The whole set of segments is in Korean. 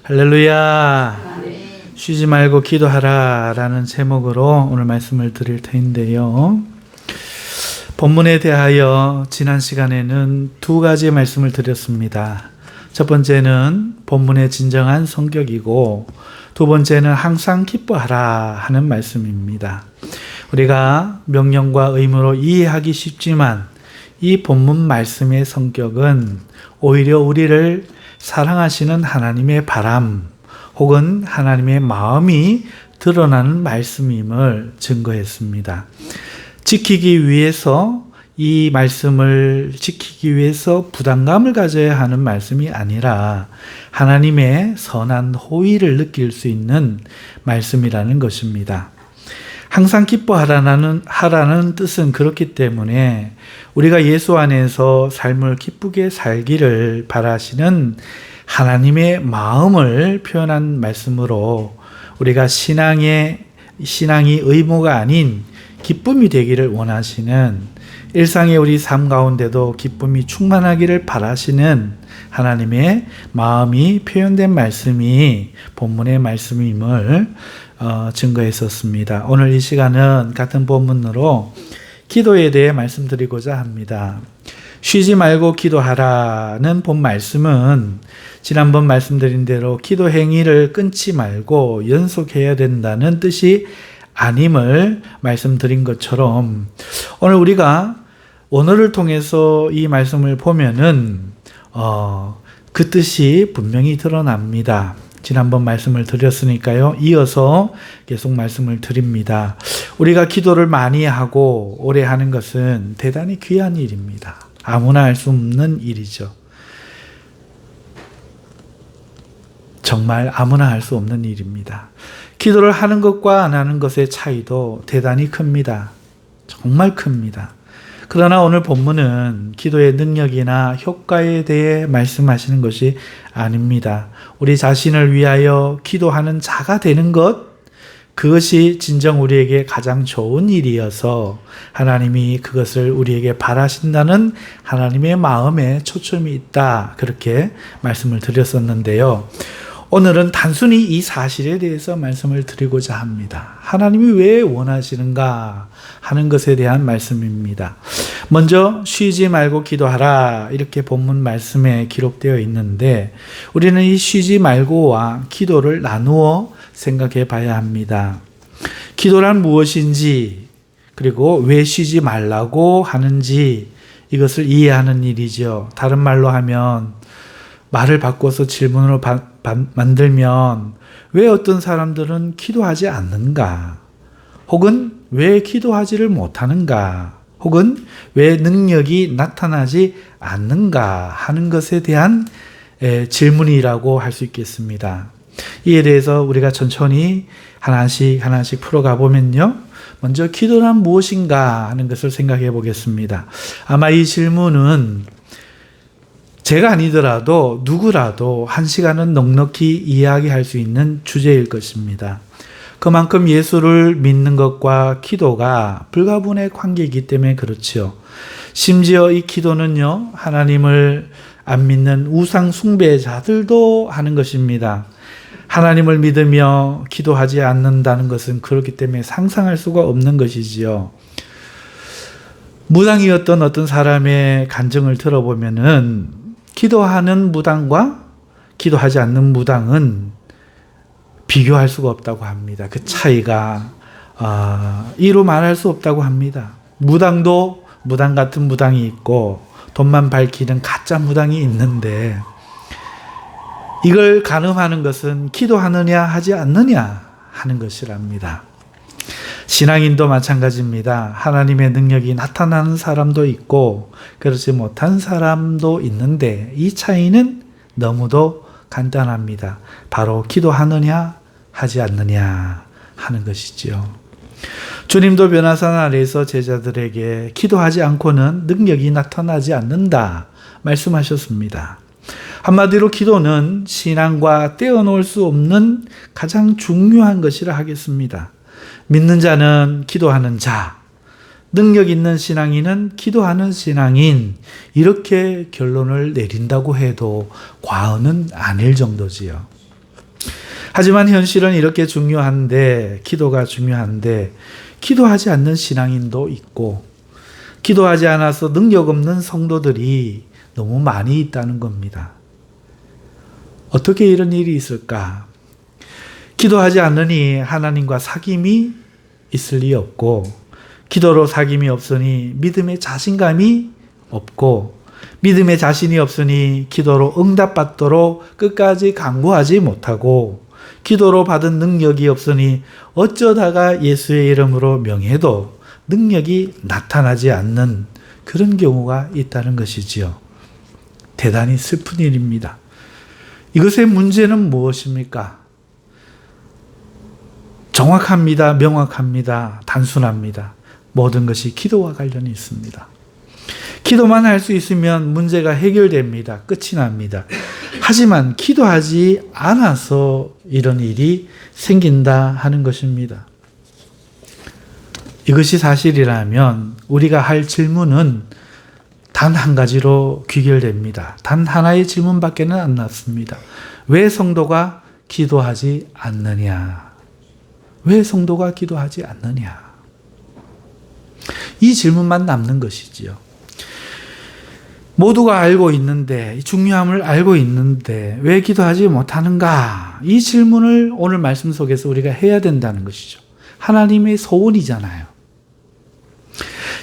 할렐루야. 쉬지 말고 기도하라 라는 제목으로 오늘 말씀을 드릴 텐데요. 본문에 대하여 지난 시간에는 두 가지 말씀을 드렸습니다. 첫 번째는 본문의 진정한 성격이고, 두 번째는 항상 기뻐하라 하는 말씀입니다. 우리가 명령과 의무로 이해하기 쉽지만 이 본문 말씀의 성격은 오히려 우리를 사랑하시는 하나님의 바람 혹은 하나님의 마음이 드러나는 말씀임을 증거했습니다. 이 말씀을 지키기 위해서 부담감을 가져야 하는 말씀이 아니라 하나님의 선한 호의를 느낄 수 있는 말씀이라는 것입니다. 항상 기뻐하라는 뜻은 그렇기 때문에 우리가 예수 안에서 삶을 기쁘게 살기를 바라시는 하나님의 마음을 표현한 말씀으로 우리가 신앙이 의무가 아닌 기쁨이 되기를 원하시는, 일상의 우리 삶 가운데도 기쁨이 충만하기를 바라시는 하나님의 마음이 표현된 말씀이 본문의 말씀임을 증거했었습니다. 오늘 이 시간은 같은 본문으로 기도에 대해 말씀드리고자 합니다. 쉬지 말고 기도하라는 본 말씀은 지난번 말씀드린 대로 기도 행위를 끊지 말고 연속해야 된다는 뜻이 아님을 말씀드린 것처럼, 오늘 우리가 원어를 통해서 이 말씀을 보면은 그 뜻이 분명히 드러납니다. 지난번 말씀을 드렸으니까요. 이어서 계속 말씀을 드립니다. 우리가 기도를 많이 하고 오래 하는 것은 대단히 귀한 일입니다. 아무나 할 수 없는 일이죠. 정말 아무나 할 수 없는 일입니다. 기도를 하는 것과 안 하는 것의 차이도 대단히 큽니다. 정말 큽니다. 그러나 오늘 본문은 기도의 능력이나 효과에 대해 말씀하시는 것이 아닙니다. 우리 자신을 위하여 기도하는 자가 되는 것, 그것이 진정 우리에게 가장 좋은 일이어서 하나님이 그것을 우리에게 바라신다는 하나님의 마음에 초점이 있다, 그렇게 말씀을 드렸었는데요. 오늘은 단순히 이 사실에 대해서 말씀을 드리고자 합니다. 하나님이 왜 원하시는가 하는 것에 대한 말씀입니다. 먼저 쉬지 말고 기도하라, 이렇게 본문 말씀에 기록되어 있는데 우리는 이 쉬지 말고와 기도를 나누어 생각해 봐야 합니다. 기도란 무엇인지, 그리고 왜 쉬지 말라고 하는지, 이것을 이해하는 일이죠. 다른 말로 하면, 말을 바꿔서 질문으로 만들면 왜 어떤 사람들은 기도하지 않는가, 혹은 왜 기도하지를 못하는가, 혹은 왜 능력이 나타나지 않는가 하는 것에 대한 질문이라고 할 수 있겠습니다. 이에 대해서 우리가 천천히 하나씩 풀어가 보면요. 먼저 기도란 무엇인가 하는 것을 생각해 보겠습니다. 아마 이 질문은 제가 아니더라도 누구라도 한 시간은 넉넉히 이야기할 수 있는 주제일 것입니다. 그만큼 예수를 믿는 것과 기도가 불가분의 관계이기 때문에 그렇죠. 심지어 이 기도는요, 하나님을 안 믿는 우상 숭배자들도 하는 것입니다. 하나님을 믿으며 기도하지 않는다는 것은 그렇기 때문에 상상할 수가 없는 것이지요. 무당이었던 어떤 사람의 간증을 들어보면은 기도하는 무당과 기도하지 않는 무당은 비교할 수가 없다고 합니다. 그 차이가 이로 말할 수 없다고 합니다. 무당도 무당 같은 무당이 있고 돈만 밝히는 가짜 무당이 있는데, 이걸 가늠하는 것은 기도하느냐 하지 않느냐 하는 것이랍니다. 신앙인도 마찬가지입니다. 하나님의 능력이 나타나는 사람도 있고 그렇지 못한 사람도 있는데 이 차이는 너무도 간단합니다. 바로 기도하느냐 하지 않느냐 하는 것이지요. 주님도 변화산 아래에서 제자들에게 기도하지 않고는 능력이 나타나지 않는다 말씀하셨습니다. 한마디로 기도는 신앙과 떼어놓을 수 없는 가장 중요한 것이라 하겠습니다. 믿는 자는 기도하는 자, 능력 있는 신앙인은 기도하는 신앙인, 이렇게 결론을 내린다고 해도 과언은 아닐 정도지요. 하지만 현실은 이렇게 중요한데, 기도가 중요한데 기도하지 않는 신앙인도 있고 기도하지 않아서 능력 없는 성도들이 너무 많이 있다는 겁니다. 어떻게 이런 일이 있을까? 기도하지 않으니 하나님과 사귐이 있을 리 없고, 기도로 사귐이 없으니 믿음의 자신감이 없고, 믿음의 자신이 없으니 기도로 응답받도록 끝까지 간구하지 못하고, 기도로 받은 능력이 없으니 어쩌다가 예수의 이름으로 명해도 능력이 나타나지 않는 그런 경우가 있다는 것이지요. 대단히 슬픈 일입니다. 이것의 문제는 무엇입니까? 정확합니다. 명확합니다. 단순합니다. 모든 것이 기도와 관련이 있습니다. 기도만 할 수 있으면 문제가 해결됩니다. 끝이 납니다. 하지만 기도하지 않아서 이런 일이 생긴다 하는 것입니다. 이것이 사실이라면 우리가 할 질문은 단 한 가지로 귀결됩니다. 단 하나의 질문밖에는 안 났습니다. 왜 성도가 기도하지 않느냐? 왜 성도가 기도하지 않느냐? 이 질문만 남는 것이지요. 모두가 알고 있는데, 중요함을 알고 있는데 왜 기도하지 못하는가? 이 질문을 오늘 말씀 속에서 우리가 해야 된다는 것이죠. 하나님의 소원이잖아요.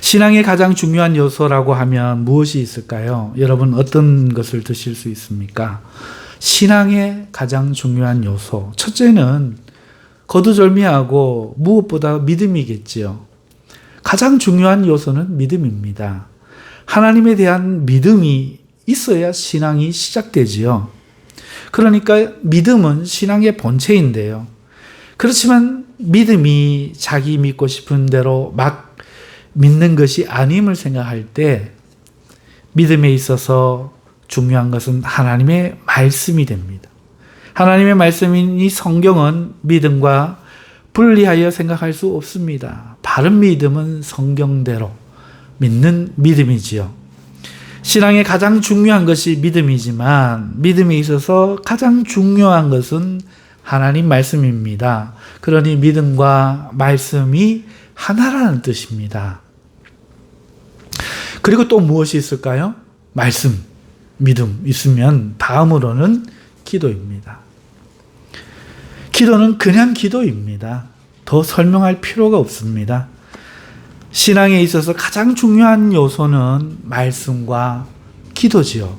신앙의 가장 중요한 요소라고 하면 무엇이 있을까요? 여러분 어떤 것을 드실 수 있습니까? 신앙의 가장 중요한 요소. 첫째는 거두절미하고 무엇보다 믿음이겠지요. 가장 중요한 요소는 믿음입니다. 하나님에 대한 믿음이 있어야 신앙이 시작되지요. 그러니까 믿음은 신앙의 본체인데요. 그렇지만 믿음이 자기 믿고 싶은 대로 막 믿는 것이 아님을 생각할 때 믿음에 있어서 중요한 것은 하나님의 말씀이 됩니다. 하나님의 말씀이니 성경은 믿음과 분리하여 생각할 수 없습니다. 바른 믿음은 성경대로 믿는 믿음이지요. 신앙의 가장 중요한 것이 믿음이지만 믿음에 있어서 가장 중요한 것은 하나님 말씀입니다. 그러니 믿음과 말씀이 하나라는 뜻입니다. 그리고 또 무엇이 있을까요? 말씀, 믿음 있으면 다음으로는 기도입니다. 기도는 그냥 기도입니다. 더 설명할 필요가 없습니다. 신앙에 있어서 가장 중요한 요소는 말씀과 기도지요.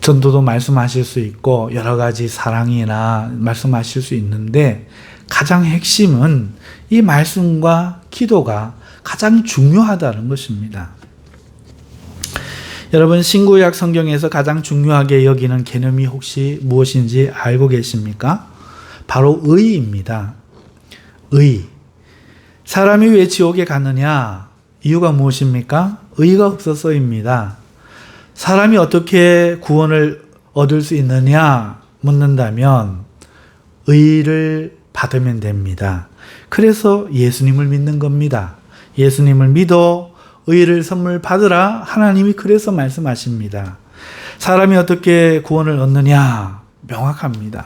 전도도 말씀하실 수 있고 여러 가지 사랑이나 말씀하실 수 있는데 가장 핵심은 이 말씀과 기도가 가장 중요하다는 것입니다. 여러분 신구약 성경에서 가장 중요하게 여기는 개념이 혹시 무엇인지 알고 계십니까? 바로 의입니다. 의. 사람이 왜 지옥에 가느냐? 이유가 무엇입니까? 의가 없어서입니다. 사람이 어떻게 구원을 얻을 수 있느냐? 묻는다면 의를 받으면 됩니다. 그래서 예수님을 믿는 겁니다. 예수님을 믿어 의를 선물 받으라. 하나님이 그래서 말씀하십니다. 사람이 어떻게 구원을 얻느냐? 명확합니다.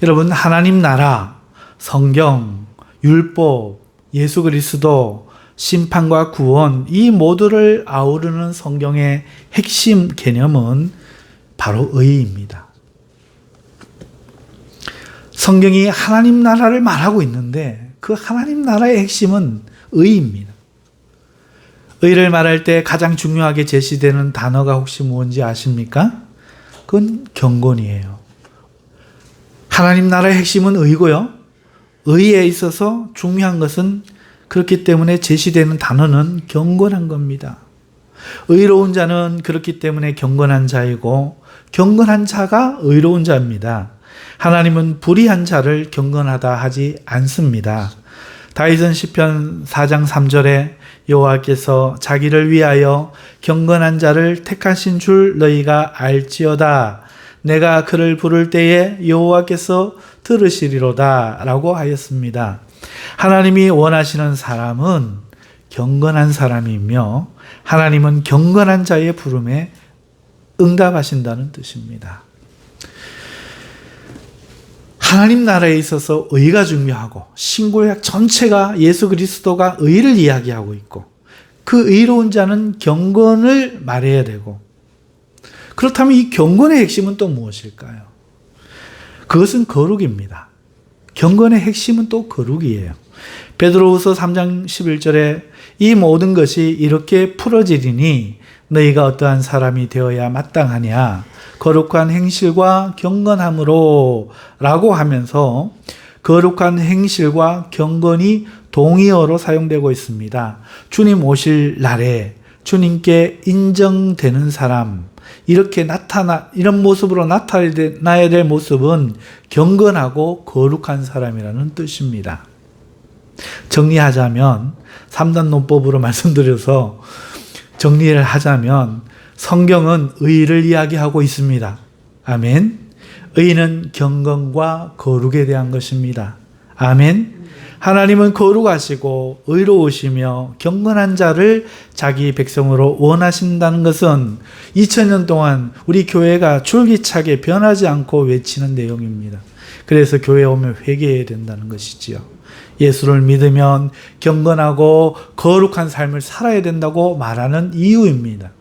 여러분 하나님 나라, 성경, 율법, 예수 그리스도, 심판과 구원 이 모두를 아우르는 성경의 핵심 개념은 바로 의입니다. 성경이 하나님 나라를 말하고 있는데 그 하나님 나라의 핵심은 의입니다. 의를 말할 때 가장 중요하게 제시되는 단어가 혹시 뭔지 아십니까? 그건 경건이에요. 하나님 나라의 핵심은 의고요. 의에 있어서 중요한 것은 그렇기 때문에 제시되는 단어는 경건한 겁니다. 의로운 자는 그렇기 때문에 경건한 자이고 경건한 자가 의로운 자입니다. 하나님은 불의한 자를 경건하다 하지 않습니다. 다윗은 시편 4장 3절에 여호와께서 자기를 위하여 경건한 자를 택하신 줄 너희가 알지어다. 내가 그를 부를 때에 여호와께서 들으시리로다 라고 하였습니다. 하나님이 원하시는 사람은 경건한 사람이며 하나님은 경건한 자의 부름에 응답하신다는 뜻입니다. 하나님 나라에 있어서 의가 중요하고 신구약 전체가 예수 그리스도가 의를 이야기하고 있고 그 의로운 자는 경건을 말해야 되고 그렇다면 이 경건의 핵심은 또 무엇일까요? 그것은 거룩입니다. 경건의 핵심은 또 거룩이에요. 베드로후서 3장 11절에 이 모든 것이 이렇게 풀어지리니 너희가 어떠한 사람이 되어야 마땅하냐 거룩한 행실과 경건함으로 라고 하면서 거룩한 행실과 경건이 동의어로 사용되고 있습니다. 주님 오실 날에 주님께 인정되는 사람 이렇게 이런 모습으로 나타나야 될 모습은 경건하고 거룩한 사람이라는 뜻입니다. 정리하자면 3단 논법으로 말씀드려서 정리를 하자면 성경은 의를 이야기하고 있습니다. 아멘. 의는 경건과 거룩에 대한 것입니다. 아멘. 하나님은 거룩하시고 의로우시며 경건한 자를 자기 백성으로 원하신다는 것은 2000년 동안 우리 교회가 줄기차게 변하지 않고 외치는 내용입니다. 그래서 교회에 오면 회개해야 된다는 것이지요. 예수를 믿으면 경건하고 거룩한 삶을 살아야 된다고 말하는 이유입니다.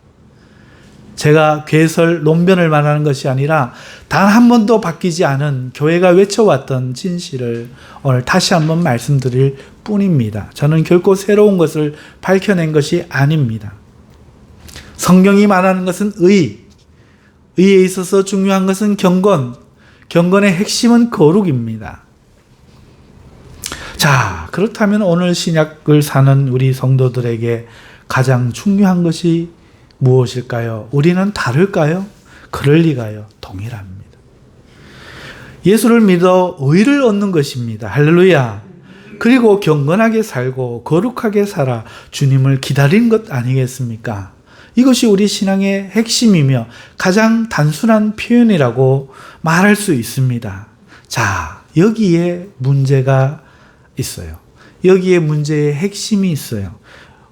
제가 괴설 논변을 말하는 것이 아니라 단 한 번도 바뀌지 않은 교회가 외쳐왔던 진실을 오늘 다시 한번 말씀드릴 뿐입니다. 저는 결코 새로운 것을 밝혀낸 것이 아닙니다. 성경이 말하는 것은 의에 있어서 중요한 것은 경건, 경건의 핵심은 거룩입니다. 자, 그렇다면 오늘 신약을 사는 우리 성도들에게 가장 중요한 것이 무엇일까요? 우리는 다를까요? 그럴 리가요. 동일합니다. 예수를 믿어 의를 얻는 것입니다. 할렐루야. 그리고 경건하게 살고 거룩하게 살아 주님을 기다린 것 아니겠습니까? 이것이 우리 신앙의 핵심이며 가장 단순한 표현이라고 말할 수 있습니다. 자, 여기에 문제가 있어요. 여기에 문제의 핵심이 있어요.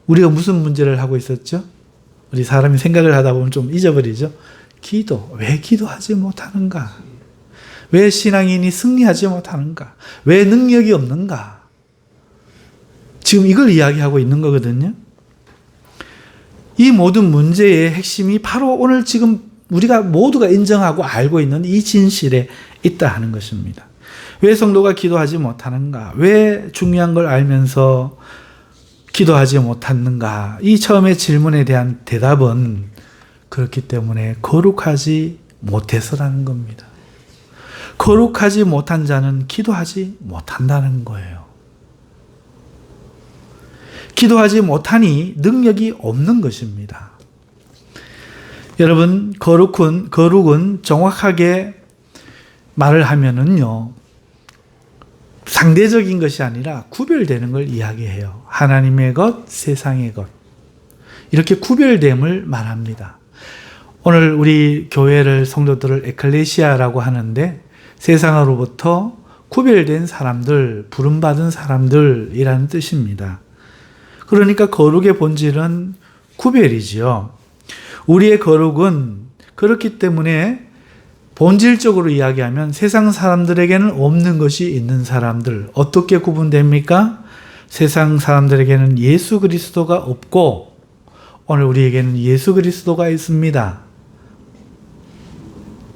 우리가 무슨 문제를 하고 있었죠? 우리 사람이 생각을 하다 보면 좀 잊어버리죠. 기도. 왜 기도하지 못하는가? 왜 신앙인이 승리하지 못하는가? 왜 능력이 없는가? 지금 이걸 이야기하고 있는 거거든요. 이 모든 문제의 핵심이 바로 오늘 지금 우리가 모두가 인정하고 알고 있는 이 진실에 있다 하는 것입니다. 왜 성도가 기도하지 못하는가? 왜 중요한 걸 알면서 기도하지 못하는가? 이 처음의 질문에 대한 대답은 그렇기 때문에 거룩하지 못해서라는 겁니다. 거룩하지 못한 자는 기도하지 못한다는 거예요. 기도하지 못하니 능력이 없는 것입니다. 여러분, 거룩은 정확하게 말을 하면은요, 상대적인 것이 아니라 구별되는 걸 이야기해요. 하나님의 것, 세상의 것. 이렇게 구별됨을 말합니다. 오늘 우리 교회를, 성도들을 에클레시아라고 하는데 세상으로부터 구별된 사람들, 부름받은 사람들이라는 뜻입니다. 그러니까 거룩의 본질은 구별이지요. 우리의 거룩은 그렇기 때문에 본질적으로 이야기하면 세상 사람들에게는 없는 것이 있는 사람들. 어떻게 구분됩니까? 세상 사람들에게는 예수 그리스도가 없고 오늘 우리에게는 예수 그리스도가 있습니다.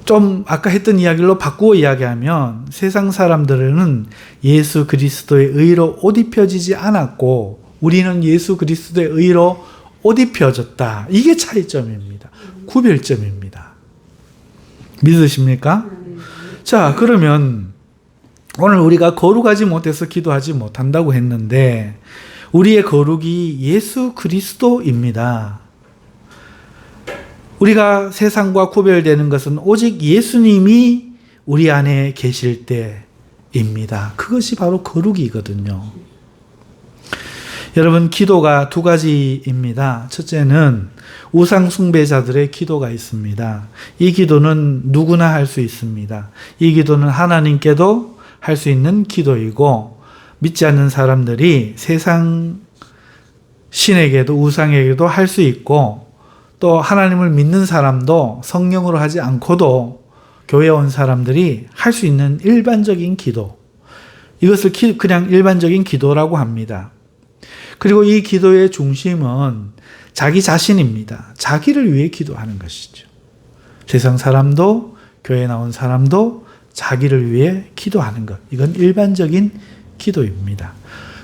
좀 아까 했던 이야기로 바꾸어 이야기하면 세상 사람들은 예수 그리스도의 의로 옷 입혀지지 않았고 우리는 예수 그리스도의 의로 옷 입혀졌다. 이게 차이점입니다. 구별점입니다. 믿으십니까? 자, 그러면 오늘 우리가 거룩하지 못해서 기도하지 못한다고 했는데 우리의 거룩이 예수 그리스도입니다. 우리가 세상과 구별되는 것은 오직 예수님이 우리 안에 계실 때입니다. 그것이 바로 거룩이거든요. 여러분, 기도가 두 가지입니다. 첫째는 우상 숭배자들의 기도가 있습니다. 이 기도는 누구나 할 수 있습니다. 이 기도는 하나님께도 할 수 있는 기도이고 믿지 않는 사람들이 세상 신에게도 우상에게도 할 수 있고, 또 하나님을 믿는 사람도 성령으로 하지 않고도 교회에 온 사람들이 할 수 있는 일반적인 기도, 이것을 그냥 일반적인 기도라고 합니다. 그리고 이 기도의 중심은 자기 자신입니다. 자기를 위해 기도하는 것이죠. 세상 사람도 교회에 나온 사람도 자기를 위해 기도하는 것, 이건 일반적인 기도입니다.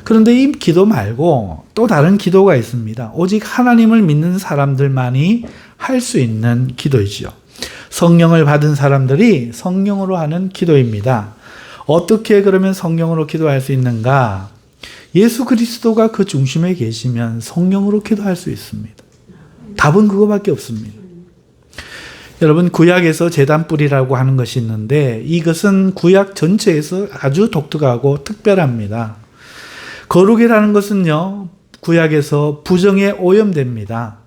그런데 이 기도 말고 또 다른 기도가 있습니다. 오직 하나님을 믿는 사람들만이 할 수 있는 기도이지요. 성령을 받은 사람들이 성령으로 하는 기도입니다. 어떻게 그러면 성령으로 기도할 수 있는가? 예수 그리스도가 그 중심에 계시면 성령으로 기도할 수 있습니다. 답은 그거밖에 없습니다. 여러분, 구약에서 제단불이라고 하는 것이 있는데 이것은 구약 전체에서 아주 독특하고 특별합니다. 거룩이라는 것은요, 구약에서 부정에 오염됩니다.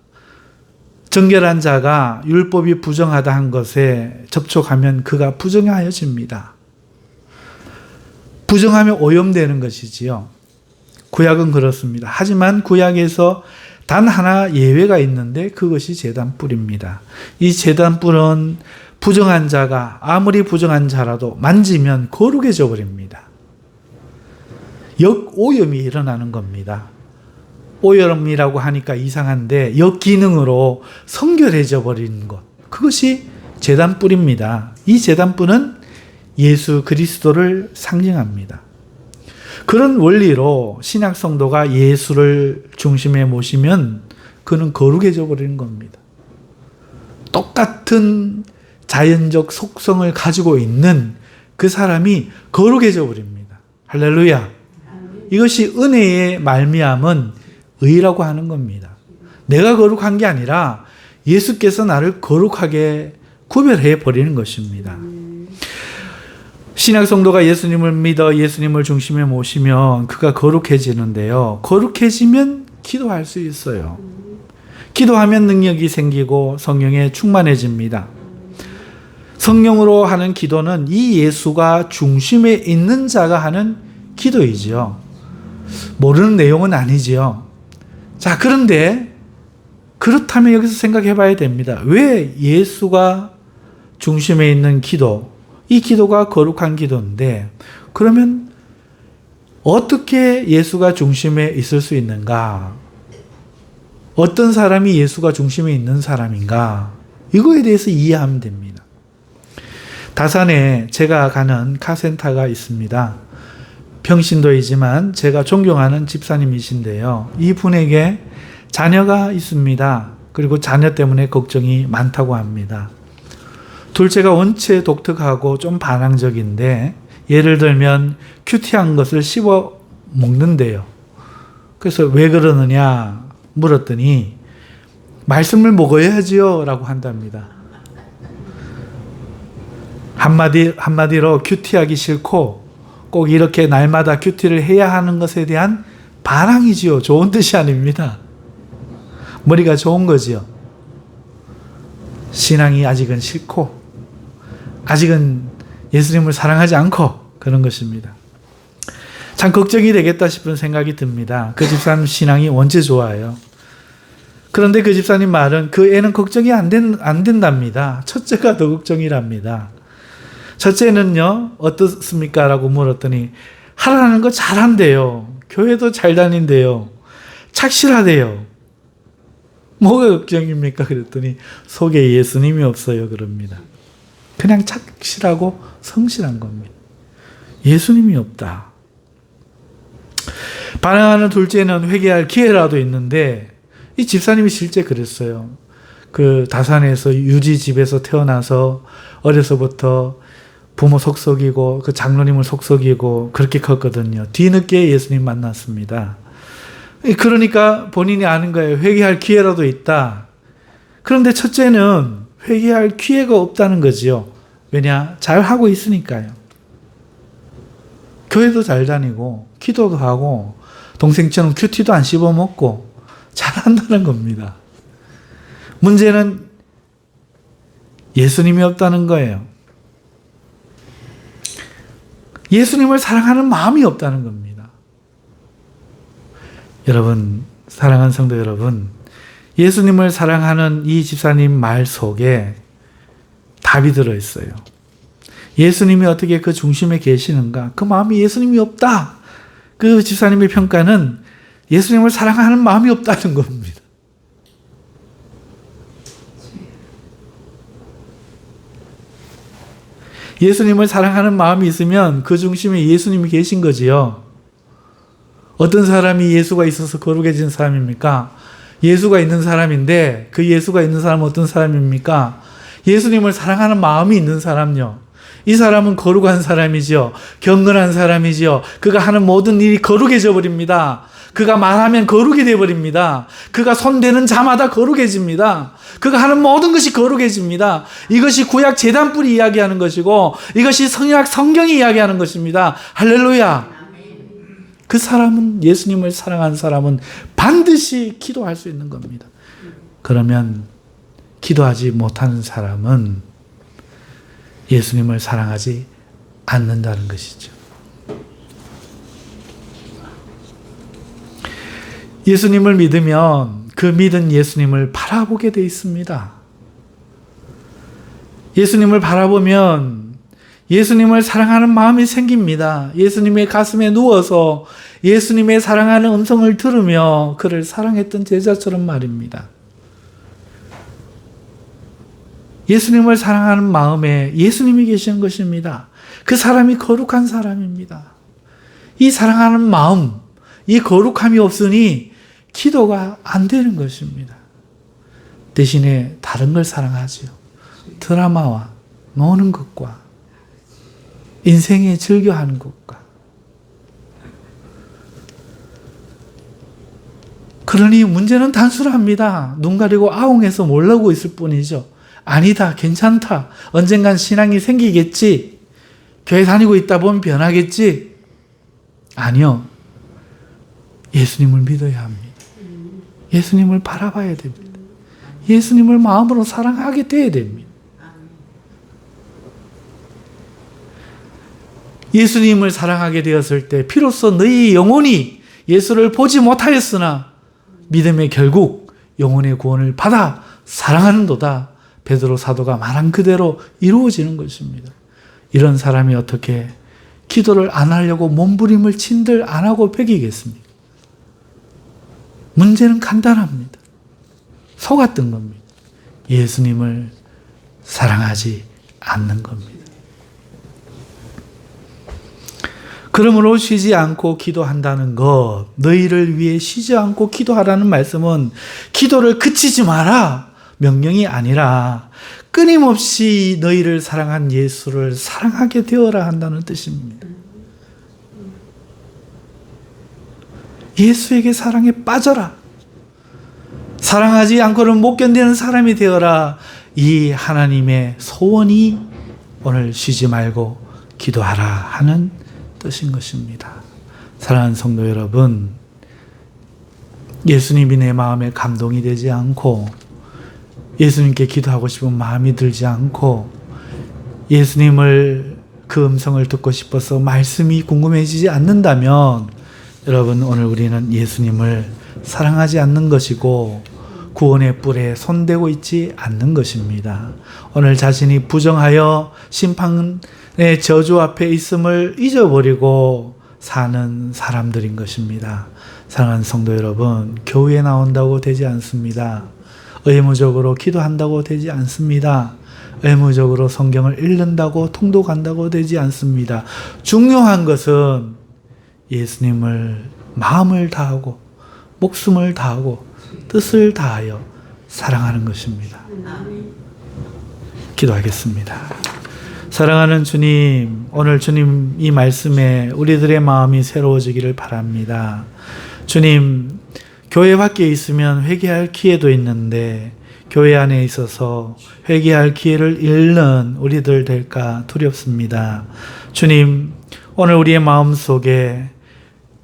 정결한 자가 율법이 부정하다 한 것에 접촉하면 그가 부정하여집니다. 부정하면 오염되는 것이지요. 구약은 그렇습니다. 하지만 구약에서 단 하나 예외가 있는데 그것이 제단불입니다. 이 제단불은 부정한 자가 아무리 부정한 자라도 만지면 거룩해져 버립니다. 역오염이 일어나는 겁니다. 오염이라고 하니까 이상한데 역기능으로 성결해져 버리는 것, 그것이 제단불입니다. 이 제단불은 예수 그리스도를 상징합니다. 그런 원리로 신약 성도가 예수를 중심에 모시면 그는 거룩해져 버리는 겁니다. 똑같은 자연적 속성을 가지고 있는 그 사람이 거룩해져 버립니다. 할렐루야. 이것이 은혜의 말미암은 의라고 하는 겁니다. 내가 거룩한 게 아니라 예수께서 나를 거룩하게 구별해 버리는 것입니다. 신약 성도가 예수님을 믿어 예수님을 중심에 모시면 그가 거룩해지는데요. 거룩해지면 기도할 수 있어요. 기도하면 능력이 생기고 성령에 충만해집니다. 성령으로 하는 기도는 이 예수가 중심에 있는 자가 하는 기도이지요. 모르는 내용은 아니지요. 자, 그런데 그렇다면 여기서 생각해 봐야 됩니다. 왜 예수가 중심에 있는 기도, 이 기도가 거룩한 기도인데 그러면 어떻게 예수가 중심에 있을 수 있는가? 어떤 사람이 예수가 중심에 있는 사람인가? 이거에 대해서 이해하면 됩니다. 다산에 제가 가는 카센터가 있습니다. 평신도이지만 제가 존경하는 집사님이신데요. 이분에게 자녀가 있습니다. 그리고 자녀 때문에 걱정이 많다고 합니다. 둘째가 원체 독특하고 좀 반항적인데 예를 들면 큐티한 것을 씹어 먹는데요. 그래서 왜 그러느냐 물었더니 말씀을 먹어야지요 라고 한답니다. 한마디로 큐티하기 싫고 꼭 이렇게 날마다 큐티를 해야 하는 것에 대한 반항이지요. 좋은 뜻이 아닙니다. 머리가 좋은 거지요. 신앙이 아직은 싫고 아직은 예수님을 사랑하지 않고 그런 것입니다. 참 걱정이 되겠다 싶은 생각이 듭니다. 그 집사님 신앙이 원체 좋아요. 그런데 그 집사님 말은 그 애는 걱정이 안 된답니다. 첫째가 더 걱정이랍니다. 첫째는요, 어떻습니까? 라고 물었더니 하라는 거 잘한대요. 교회도 잘 다닌대요. 착실하대요. 뭐가 걱정입니까? 그랬더니 속에 예수님이 없어요. 그럽니다. 그냥 착실하고 성실한 겁니다. 예수님이 없다. 반항하는 둘째는 회개할 기회라도 있는데 이 집사님이 실제 그랬어요. 그 다산에서 유지 집에서 태어나서 어려서부터 부모 속썩이고 그 장로님을 속썩이고 그렇게 컸거든요. 뒤늦게 예수님 만났습니다. 그러니까 본인이 아는 거예요. 회개할 기회라도 있다. 그런데 첫째는 회개할 기회가 없다는 거지요. 왜냐? 잘하고 있으니까요. 교회도 잘 다니고 기도도 하고 동생처럼 큐티도 안 씹어먹고 잘한다는 겁니다. 문제는 예수님이 없다는 거예요. 예수님을 사랑하는 마음이 없다는 겁니다. 여러분, 사랑하는 성도 여러분, 예수님을 사랑하는 이 집사님 말 속에 답이 들어있어요. 예수님이 어떻게 그 중심에 계시는가? 그 마음이 예수님이 없다. 그 집사님의 평가는 예수님을 사랑하는 마음이 없다는 겁니다. 예수님을 사랑하는 마음이 있으면 그 중심에 예수님이 계신 거지요. 어떤 사람이 예수가 있어서 거룩해진 사람입니까? 예수가 있는 사람인데 그 예수가 있는 사람은 어떤 사람입니까? 예수님을 사랑하는 마음이 있는 사람요. 이 사람은 거룩한 사람이지요. 경건한 사람이지요. 그가 하는 모든 일이 거룩해져 버립니다. 그가 말하면 거룩이 되어버립니다. 그가 손대는 자마다 거룩해집니다. 그가 하는 모든 것이 거룩해집니다. 이것이 구약 제단뿔이 이야기하는 것이고 이것이 성약 성경이 이야기하는 것입니다. 할렐루야. 그 사람은, 예수님을 사랑하는 사람은 반드시 기도할 수 있는 겁니다. 그러면 기도하지 못하는 사람은 예수님을 사랑하지 않는다는 것이죠. 예수님을 믿으면 그 믿은 예수님을 바라보게 돼 있습니다. 예수님을 바라보면 예수님을 사랑하는 마음이 생깁니다. 예수님의 가슴에 누워서 예수님의 사랑하는 음성을 들으며 그를 사랑했던 제자처럼 말입니다. 예수님을 사랑하는 마음에 예수님이 계시는 것입니다. 그 사람이 거룩한 사람입니다. 이 사랑하는 마음, 이 거룩함이 없으니 기도가 안 되는 것입니다. 대신에 다른 걸 사랑하지요. 드라마와 노는 것과 인생에 즐겨하는 것과. 그러니 문제는 단순합니다. 눈 가리고 아웅해서 모르고 있을 뿐이죠. 아니다, 괜찮다, 언젠간 신앙이 생기겠지, 교회 다니고 있다 보면 변하겠지. 아니요. 예수님을 믿어야 합니다. 예수님을 바라봐야 됩니다. 예수님을 마음으로 사랑하게 돼야 됩니다. 예수님을 사랑하게 되었을 때 비로소 너희 영혼이 예수를 보지 못하였으나 믿음의 결국 영혼의 구원을 받아 사랑하는도다. 베드로 사도가 말한 그대로 이루어지는 것입니다. 이런 사람이 어떻게 기도를 안 하려고 몸부림을 친들 안 하고 배기겠습니까? 문제는 간단합니다. 속았던 겁니다. 예수님을 사랑하지 않는 겁니다. 그러므로 쉬지 않고 기도한다는 것, 너희를 위해 쉬지 않고 기도하라는 말씀은 기도를 그치지 마라 명령이 아니라 끊임없이 너희를 사랑한 예수를 사랑하게 되어라 한다는 뜻입니다. 예수에게 사랑에 빠져라. 사랑하지 않고는 못 견디는 사람이 되어라. 이 하나님의 소원이 오늘 쉬지 말고 기도하라 하는 뜻인 것입니다. 사랑하는 성도 여러분, 예수님이 내 마음에 감동이 되지 않고 예수님께 기도하고 싶은 마음이 들지 않고 예수님을 그 음성을 듣고 싶어서 말씀이 궁금해지지 않는다면 여러분, 오늘 우리는 예수님을 사랑하지 않는 것이고 구원의 뿔에 손대고 있지 않는 것입니다. 오늘 자신이 부정하여 심판의 저주 앞에 있음을 잊어버리고 사는 사람들인 것입니다. 사랑하는 성도 여러분, 교회에 나온다고 되지 않습니다. 의무적으로 기도한다고 되지 않습니다. 의무적으로 성경을 읽는다고 통독한다고 되지 않습니다. 중요한 것은 예수님을 마음을 다하고 목숨을 다하고 뜻을 다하여 사랑하는 것입니다. 기도하겠습니다. 사랑하는 주님, 오늘 주님 이 말씀에 우리들의 마음이 새로워지기를 바랍니다. 주님, 교회 밖에 있으면 회개할 기회도 있는데 교회 안에 있어서 회개할 기회를 잃는 우리들 될까 두렵습니다. 주님, 오늘 우리의 마음속에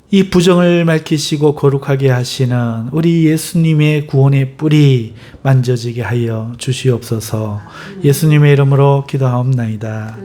이 부정을 밝히시고 거룩하게 하시는 우리 예수님의 구원의 뿔이 만져지게 하여 주시옵소서. 예수님의 이름으로 기도하옵나이다.